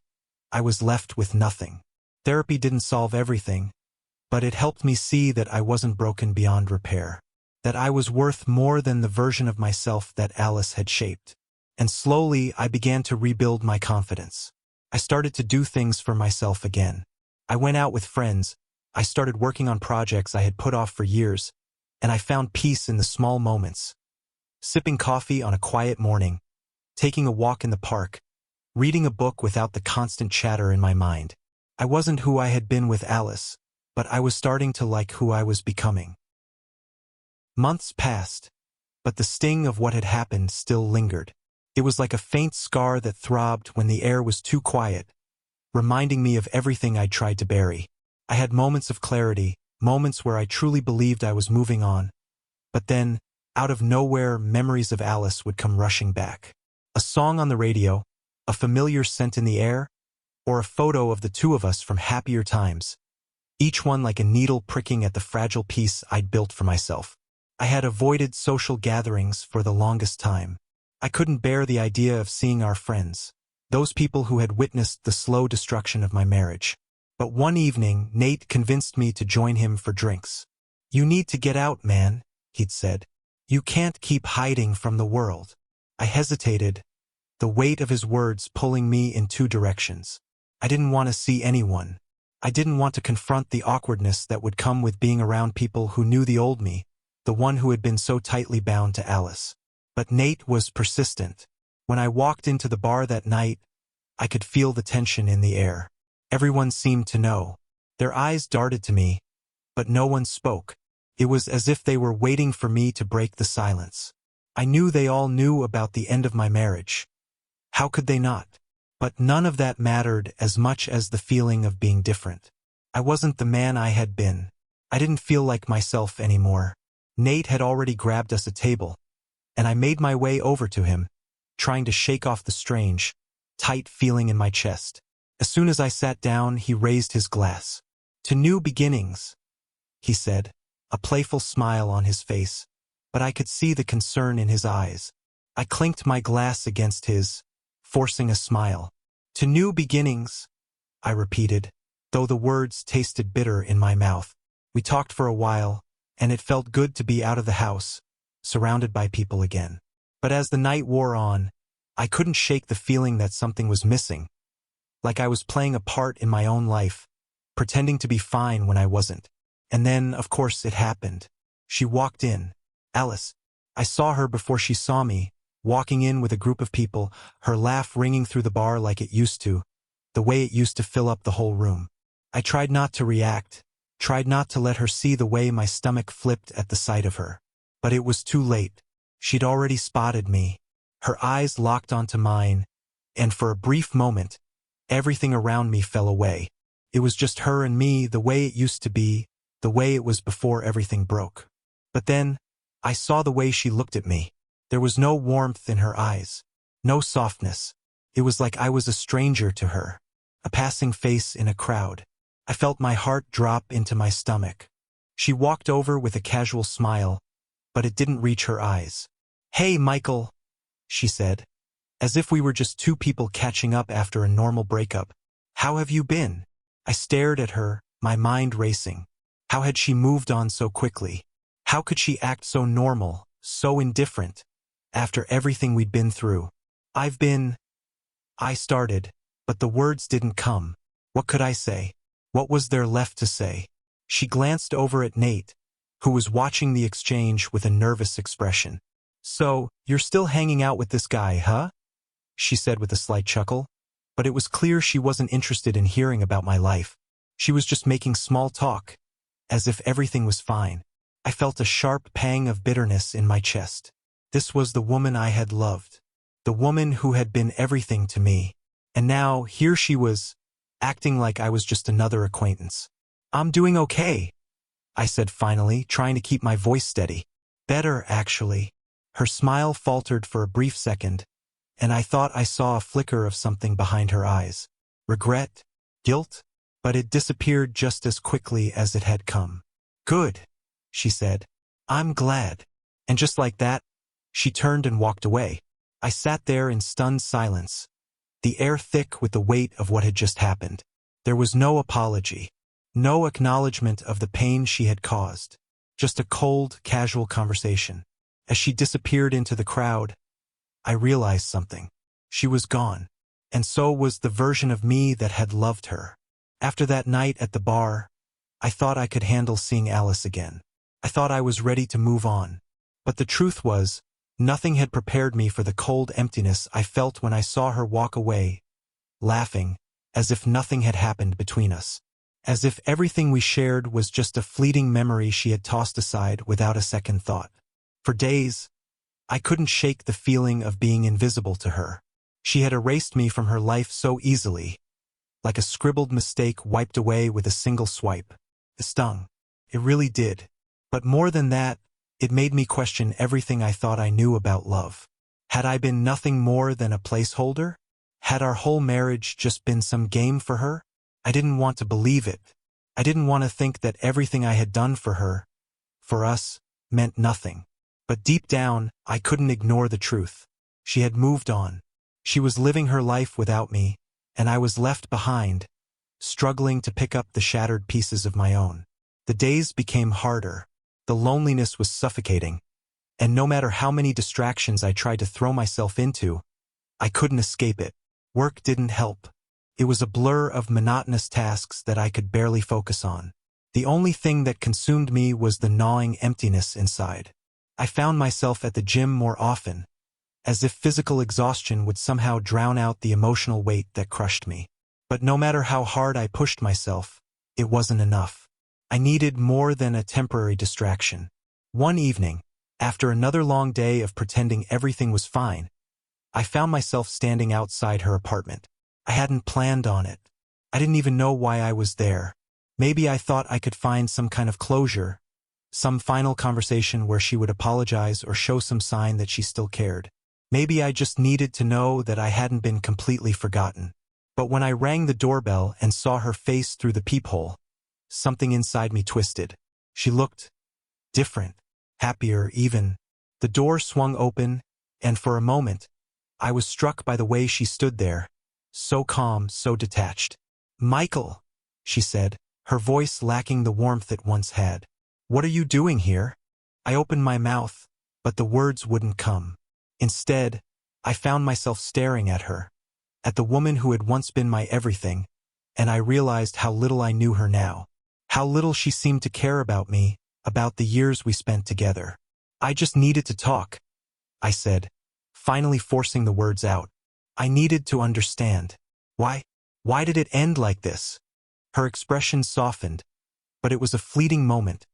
I was left with nothing. Therapy didn't solve everything, but it helped me see that I wasn't broken beyond repair, that I was worth more than the version of myself that Alice had shaped. And slowly, I began to rebuild my confidence. I started to do things for myself again. I went out with friends. I started working on projects I had put off for years, and I found peace in the small moments. Sipping coffee on a quiet morning, taking a walk in the park, reading a book without the constant chatter in my mind. I wasn't who I had been with Alice, but I was starting to like who I was becoming. Months passed, but the sting of what had happened still lingered. It was like a faint scar that throbbed when the air was too quiet, reminding me of everything I'd tried to bury. I had moments of clarity, moments where I truly believed I was moving on. But then, out of nowhere, memories of Alice would come rushing back. A song on the radio, a familiar scent in the air, or a photo of the two of us from happier times, each one like a needle pricking at the fragile peace I'd built for myself. I had avoided social gatherings for the longest time. I couldn't bear the idea of seeing our friends, those people who had witnessed the slow destruction of my marriage. But one evening, Nate convinced me to join him for drinks. "You need to get out, man," he'd said. "You can't keep hiding from the world." I hesitated, the weight of his words pulling me in two directions. I didn't want to see anyone. I didn't want to confront the awkwardness that would come with being around people who knew the old me, the one who had been so tightly bound to Alice. But Nate was persistent. When I walked into the bar that night, I could feel the tension in the air. Everyone seemed to know. Their eyes darted to me, but no one spoke. It was as if they were waiting for me to break the silence. I knew they all knew about the end of my marriage. How could they not? But none of that mattered as much as the feeling of being different. I wasn't the man I had been. I didn't feel like myself anymore. Nate had already grabbed us a table, and I made my way over to him, trying to shake off the strange, tight feeling in my chest. As soon as I sat down, he raised his glass. "To new beginnings," he said, a playful smile on his face, but I could see the concern in his eyes. I clinked my glass against his, forcing a smile. "To new beginnings," I repeated, though the words tasted bitter in my mouth. We talked for a while, and it felt good to be out of the house, surrounded by people again. But as the night wore on, I couldn't shake the feeling that something was missing, like I was playing a part in my own life, pretending to be fine when I wasn't. And then, of course, it happened. She walked in. Alice. I saw her before she saw me, walking in with a group of people, her laugh ringing through the bar like it used to, the way it used to fill up the whole room. I tried not to react, tried not to let her see the way my stomach flipped at the sight of her. But it was too late. She'd already spotted me. Her eyes locked onto mine, and for a brief moment, everything around me fell away. It was just her and me, the way it used to be, the way it was before everything broke. But then, I saw the way she looked at me. There was no warmth in her eyes, no softness. It was like I was a stranger to her, a passing face in a crowd. I felt my heart drop into my stomach. She walked over with a casual smile, but it didn't reach her eyes. "Hey, Michael," she said, as if we were just two people catching up after a normal breakup. "How have you been?" I stared at her, my mind racing. How had she moved on so quickly? How could she act so normal, so indifferent, after everything we'd been through? I started, but the words didn't come. What could I say? What was there left to say? She glanced over at Nate, who was watching the exchange with a nervous expression. "So, you're still hanging out with this guy, huh?" she said with a slight chuckle. But it was clear she wasn't interested in hearing about my life. She was just making small talk, as if everything was fine. I felt a sharp pang of bitterness in my chest. This was the woman I had loved, the woman who had been everything to me. And now, here she was, acting like I was just another acquaintance. "I'm doing okay," I said finally, trying to keep my voice steady. "Better, actually." Her smile faltered for a brief second, and I thought I saw a flicker of something behind her eyes. Regret? Guilt? But it disappeared just as quickly as it had come. "Good," she said. "I'm glad." And just like that, she turned and walked away. I sat there in stunned silence, the air thick with the weight of what had just happened. There was no apology, no acknowledgement of the pain she had caused, just a cold, casual conversation. As she disappeared into the crowd, I realized something. She was gone, and so was the version of me that had loved her. After that night at the bar, I thought I could handle seeing Alice again. I thought I was ready to move on. But the truth was, nothing had prepared me for the cold emptiness I felt when I saw her walk away, laughing, as if nothing had happened between us. As if everything we shared was just a fleeting memory she had tossed aside without a second thought. For days, I couldn't shake the feeling of being invisible to her. She had erased me from her life so easily, like a scribbled mistake wiped away with a single swipe. It stung. It really did. But more than that, it made me question everything I thought I knew about love. Had I been nothing more than a placeholder? Had our whole marriage just been some game for her? I didn't want to believe it. I didn't want to think that everything I had done for her, for us, meant nothing. But deep down, I couldn't ignore the truth. She had moved on. She was living her life without me, and I was left behind, struggling to pick up the shattered pieces of my own. The days became harder. The loneliness was suffocating, and no matter how many distractions I tried to throw myself into, I couldn't escape it. Work didn't help. It was a blur of monotonous tasks that I could barely focus on. The only thing that consumed me was the gnawing emptiness inside. I found myself at the gym more often, as if physical exhaustion would somehow drown out the emotional weight that crushed me. But no matter how hard I pushed myself, it wasn't enough. I needed more than a temporary distraction. One evening, after another long day of pretending everything was fine, I found myself standing outside her apartment. I hadn't planned on it. I didn't even know why I was there. Maybe I thought I could find some kind of closure, some final conversation where she would apologize or show some sign that she still cared. Maybe I just needed to know that I hadn't been completely forgotten. But when I rang the doorbell and saw her face through the peephole, something inside me twisted. She looked different, happier even. The door swung open, and for a moment, I was struck by the way she stood there, so calm, so detached. "Michael," she said, her voice lacking the warmth it once had. "What are you doing here?" I opened my mouth, but the words wouldn't come. Instead, I found myself staring at her, at the woman who had once been my everything, and I realized how little I knew her now, how little she seemed to care about me, about the years we spent together. "I just needed to talk," I said, finally forcing the words out. "I needed to understand. Why did it end like this?" Her expression softened, but it was a fleeting moment,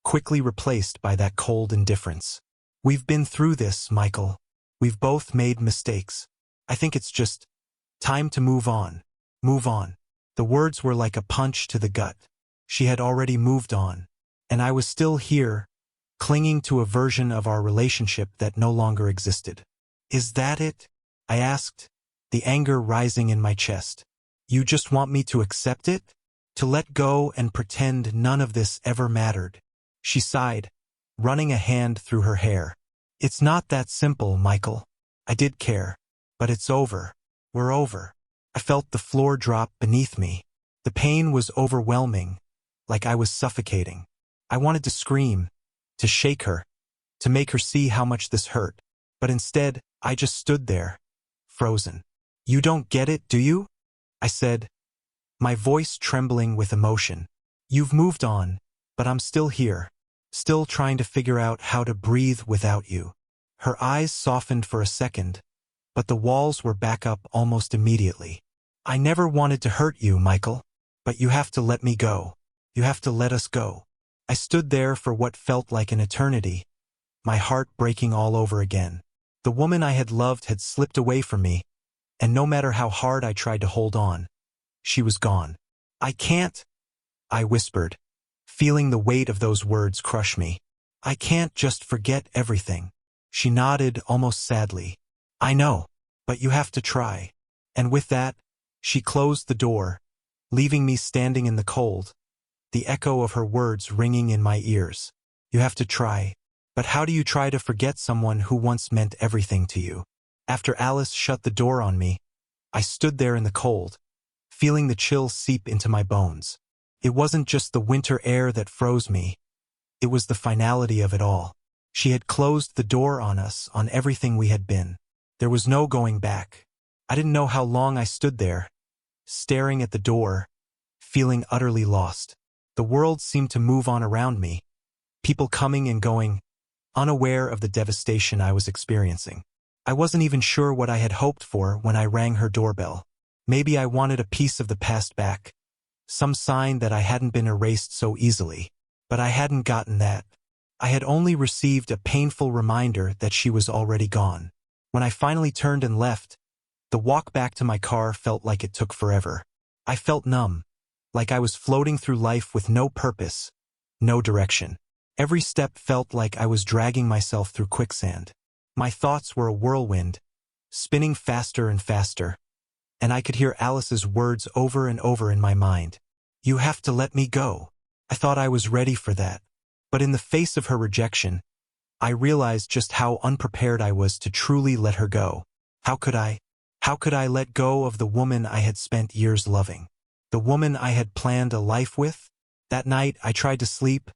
quickly replaced by that cold indifference. "We've been through this, Michael. We've both made mistakes. I think it's just time to move on. Move on." The words were like a punch to the gut. She had already moved on, and I was still here, clinging to a version of our relationship that no longer existed. "Is that it?" I asked, the anger rising in my chest. "You just want me to accept it? To let go and pretend none of this ever mattered?" She sighed, running a hand through her hair. "It's not that simple, Michael. I did care. But it's over. We're over." I felt the floor drop beneath me. The pain was overwhelming, like I was suffocating. I wanted to scream, to shake her, to make her see how much this hurt. But instead, I just stood there, frozen. "You don't get it, do you?" I said, my voice trembling with emotion. "You've moved on, but I'm still here, still trying to figure out how to breathe without you." Her eyes softened for a second, but the walls were back up almost immediately. "I never wanted to hurt you, Michael, but you have to let me go. You have to let us go." I stood there for what felt like an eternity, my heart breaking all over again. The woman I had loved had slipped away from me, and no matter how hard I tried to hold on, she was gone. "I can't," I whispered, feeling the weight of those words crush me. "I can't just forget everything." She nodded almost sadly. "I know, but you have to try." And with that, she closed the door, leaving me standing in the cold, the echo of her words ringing in my ears. "You have to try. But how do you try to forget someone who once meant everything to you?" After Alice shut the door on me, I stood there in the cold, feeling the chill seep into my bones. It wasn't just the winter air that froze me. It was the finality of it all. She had closed the door on us, on everything we had been. There was no going back. I didn't know how long I stood there, staring at the door, feeling utterly lost. The world seemed to move on around me, people coming and going, unaware of the devastation I was experiencing. I wasn't even sure what I had hoped for when I rang her doorbell. Maybe I wanted a piece of the past back, some sign that I hadn't been erased so easily. But I hadn't gotten that. I had only received a painful reminder that she was already gone. When I finally turned and left, the walk back to my car felt like it took forever. I felt numb, like I was floating through life with no purpose, no direction. Every step felt like I was dragging myself through quicksand. My thoughts were a whirlwind, spinning faster and faster, and I could hear Alice's words over and over in my mind. You have to let me go. I thought I was ready for that. But in the face of her rejection, I realized just how unprepared I was to truly let her go. How could I? How could I let go of the woman I had spent years loving? The woman I had planned a life with? That night, I tried to sleep,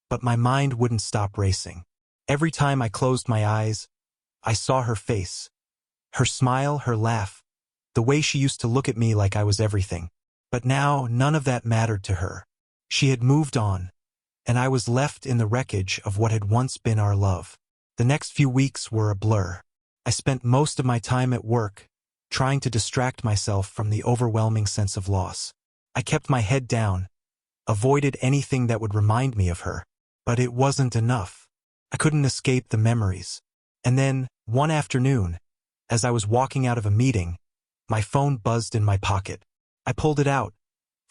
but my mind wouldn't stop racing. Every time I closed my eyes, I saw her face. Her smile, her laugh, the way she used to look at me like I was everything. But now, none of that mattered to her. She had moved on, and I was left in the wreckage of what had once been our love. The next few weeks were a blur. I spent most of my time at work, trying to distract myself from the overwhelming sense of loss. I kept my head down, avoided anything that would remind me of her. But it wasn't enough. I couldn't escape the memories. And then, one afternoon, as I was walking out of a meeting, my phone buzzed in my pocket. I pulled it out,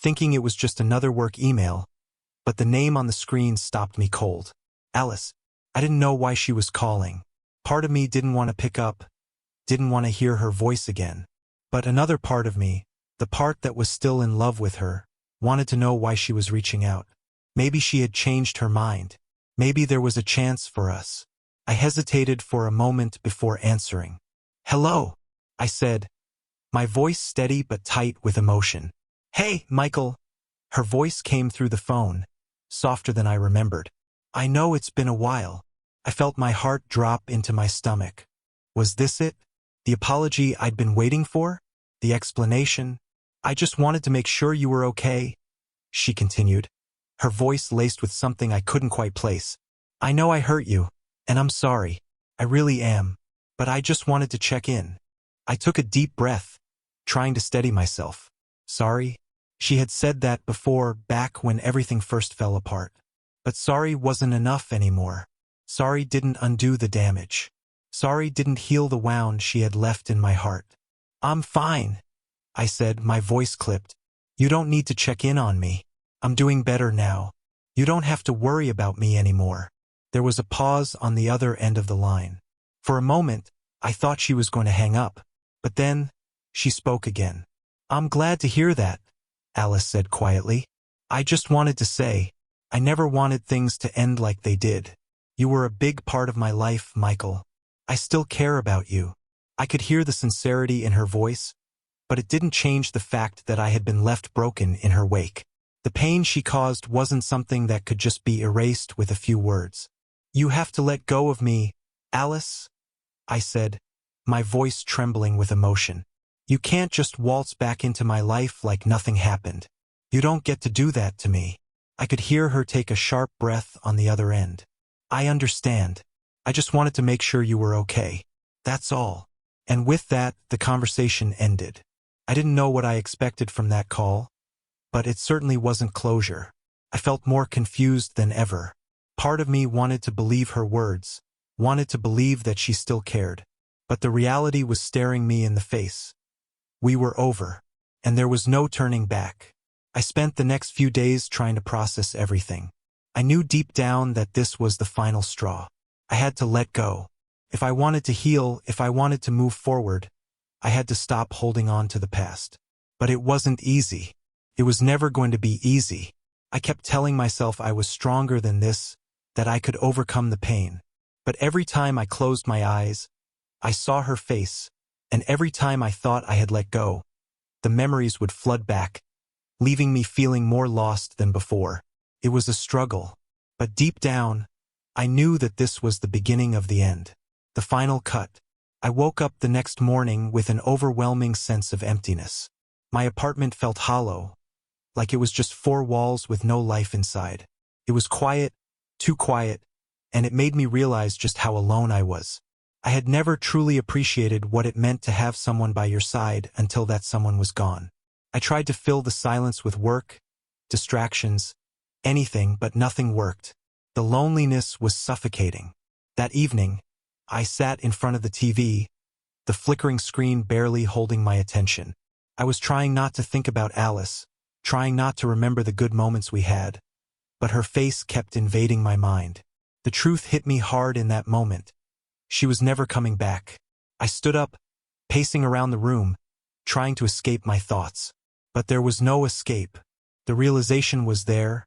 thinking it was just another work email, but the name on the screen stopped me cold. Alice. I didn't know why she was calling. Part of me didn't want to pick up, didn't want to hear her voice again. But another part of me, the part that was still in love with her, wanted to know why she was reaching out. Maybe she had changed her mind. Maybe there was a chance for us. I hesitated for a moment before answering. Hello, I said, my voice steady but tight with emotion. Hey, Michael. Her voice came through the phone, softer than I remembered. I know it's been a while. I felt my heart drop into my stomach. Was this it? The apology I'd been waiting for? The explanation? I just wanted to make sure you were okay, she continued, her voice laced with something I couldn't quite place. I know I hurt you, and I'm sorry. I really am. But I just wanted to check in. I took a deep breath, trying to steady myself. Sorry? She had said that before, back when everything first fell apart. But sorry wasn't enough anymore. Sorry didn't undo the damage. Sorry didn't heal the wound she had left in my heart. I'm fine, I said, my voice clipped. You don't need to check in on me. I'm doing better now. You don't have to worry about me anymore. There was a pause on the other end of the line. For a moment, I thought she was going to hang up. But then, she spoke again. I'm glad to hear that, Alice said quietly. I just wanted to say, I never wanted things to end like they did. You were a big part of my life, Michael. I still care about you. I could hear the sincerity in her voice, but it didn't change the fact that I had been left broken in her wake. The pain she caused wasn't something that could just be erased with a few words. You have to let go of me, Alice, I said, my voice trembling with emotion. You can't just waltz back into my life like nothing happened. You don't get to do that to me. I could hear her take a sharp breath on the other end. I understand. I just wanted to make sure you were okay. That's all. And with that, the conversation ended. I didn't know what I expected from that call, but it certainly wasn't closure. I felt more confused than ever. Part of me wanted to believe her words, wanted to believe that she still cared. But the reality was staring me in the face. We were over, and there was no turning back. I spent the next few days trying to process everything. I knew deep down that this was the final straw. I had to let go. If I wanted to heal, if I wanted to move forward, I had to stop holding on to the past. But it wasn't easy. It was never going to be easy. I kept telling myself I was stronger than this, that I could overcome the pain. But every time I closed my eyes, I saw her face, and every time I thought I had let go, the memories would flood back, leaving me feeling more lost than before. It was a struggle, but deep down, I knew that this was the beginning of the end, the final cut. I woke up the next morning with an overwhelming sense of emptiness. My apartment felt hollow, like it was just four walls with no life inside. It was quiet, too quiet, and it made me realize just how alone I was. I had never truly appreciated what it meant to have someone by your side until that someone was gone. I tried to fill the silence with work, distractions, anything, but nothing worked. The loneliness was suffocating. That evening, I sat in front of the TV, the flickering screen barely holding my attention. I was trying not to think about Alice, trying not to remember the good moments we had, but her face kept invading my mind. The truth hit me hard in that moment. She was never coming back. I stood up, pacing around the room, trying to escape my thoughts. But there was no escape. The realization was there,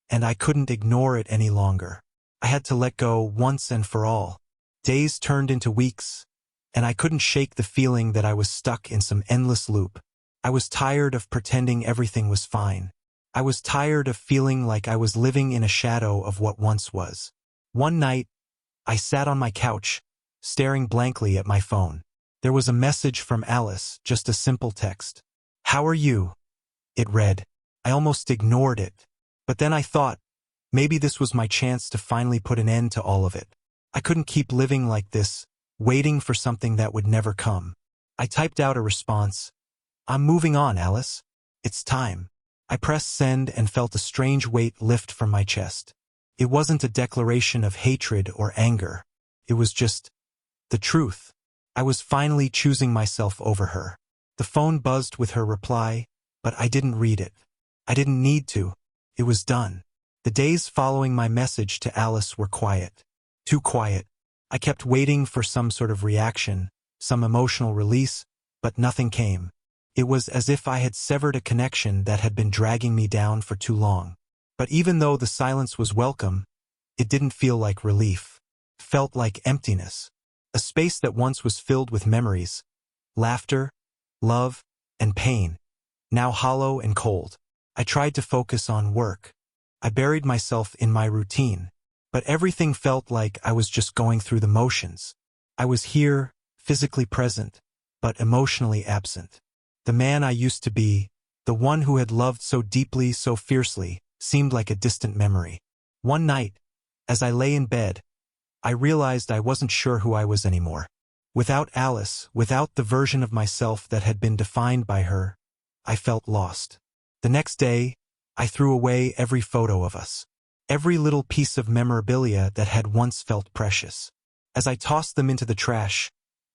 and I couldn't ignore it any longer. I had to let go once and for all. Days turned into weeks, and I couldn't shake the feeling that I was stuck in some endless loop. I was tired of pretending everything was fine. I was tired of feeling like I was living in a shadow of what once was. One night, I sat on my couch, staring blankly at my phone. There was a message from Alice, just a simple text. "How are you?" It read. I almost ignored it. But then I thought, maybe this was my chance to finally put an end to all of it. I couldn't keep living like this, waiting for something that would never come. I typed out a response. "I'm moving on, Alice. It's time." I pressed send and felt a strange weight lift from my chest. It wasn't a declaration of hatred or anger. It was just the truth. I was finally choosing myself over her. The phone buzzed with her reply, but I didn't read it. I didn't need to. It was done. The days following my message to Alice were quiet. Too quiet. I kept waiting for some sort of reaction, some emotional release, but nothing came. It was as if I had severed a connection that had been dragging me down for too long. But even though the silence was welcome, it didn't feel like relief. It felt like emptiness. A space that once was filled with memories, laughter, love, and pain, now hollow and cold. I tried to focus on work. I buried myself in my routine. But everything felt like I was just going through the motions. I was here, physically present, but emotionally absent. The man I used to be, the one who had loved so deeply, so fiercely, seemed like a distant memory. One night, as I lay in bed, I realized I wasn't sure who I was anymore. Without Alice, without the version of myself that had been defined by her, I felt lost. The next day, I threw away every photo of us. Every little piece of memorabilia that had once felt precious. As I tossed them into the trash,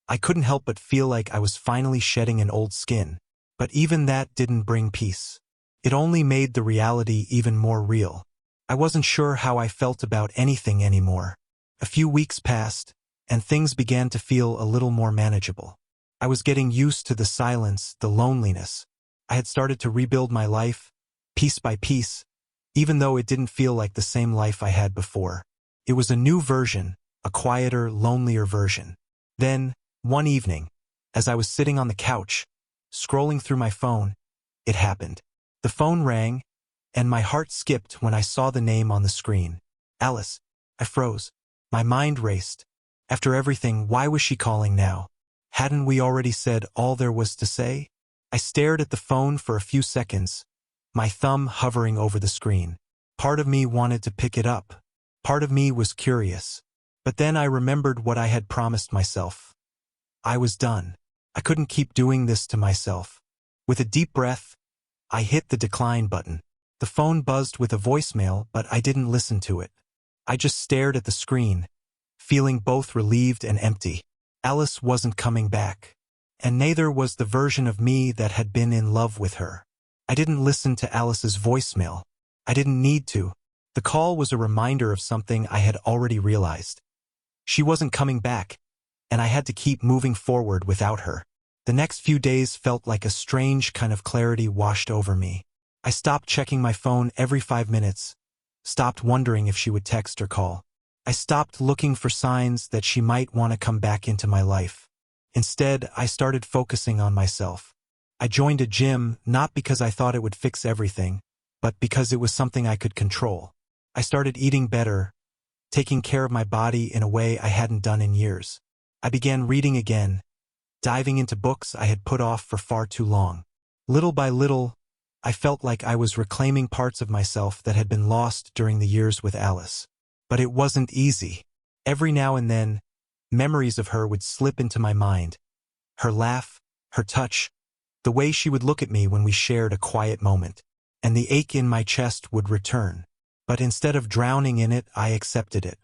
I couldn't help but feel like I was finally shedding an old skin. But even that didn't bring peace. It only made the reality even more real. I wasn't sure how I felt about anything anymore. A few weeks passed, and things began to feel a little more manageable. I was getting used to the silence, the loneliness. I had started to rebuild my life, piece by piece, even though it didn't feel like the same life I had before. It was a new version, a quieter, lonelier version. Then, one evening, as I was sitting on the couch, scrolling through my phone, it happened. The phone rang, and my heart skipped when I saw the name on the screen. Alice. I froze. My mind raced. After everything, why was she calling now? Hadn't we already said all there was to say? I stared at the phone for a few seconds, my thumb hovering over the screen. Part of me wanted to pick it up. Part of me was curious. But then I remembered what I had promised myself. I was done. I couldn't keep doing this to myself. With a deep breath, I hit the decline button. The phone buzzed with a voicemail, but I didn't listen to it. I just stared at the screen, feeling both relieved and empty. Alice wasn't coming back, and neither was the version of me that had been in love with her. I didn't listen to Alice's voicemail. I didn't need to. The call was a reminder of something I had already realized. She wasn't coming back, and I had to keep moving forward without her. The next few days felt like a strange kind of clarity washed over me. I stopped checking my phone every 5 minutes, stopped wondering if she would text or call. I stopped looking for signs that she might want to come back into my life. Instead, I started focusing on myself. I joined a gym not because I thought it would fix everything, but because it was something I could control. I started eating better, taking care of my body in a way I hadn't done in years. I began reading again, diving into books I had put off for far too long. Little by little, I felt like I was reclaiming parts of myself that had been lost during the years with Alice. But it wasn't easy. Every now and then, memories of her would slip into my mind. Her laugh, her touch, the way she would look at me when we shared a quiet moment. And the ache in my chest would return. But instead of drowning in it, I accepted it.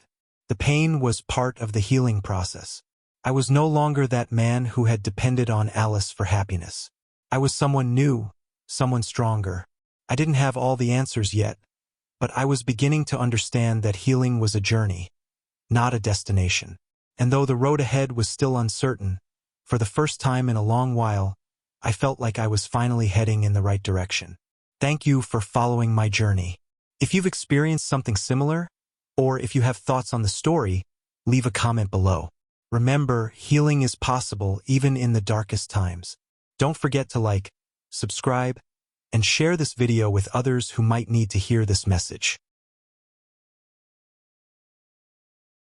The pain was part of the healing process. I was no longer that man who had depended on Alice for happiness. I was someone new, someone stronger. I didn't have all the answers yet, but I was beginning to understand that healing was a journey, not a destination. And though the road ahead was still uncertain, for the first time in a long while, I felt like I was finally heading in the right direction. Thank you for following my journey. If you've experienced something similar, or if you have thoughts on the story, leave a comment below. Remember, healing is possible even in the darkest times. Don't forget to like, subscribe, and share this video with others who might need to hear this message.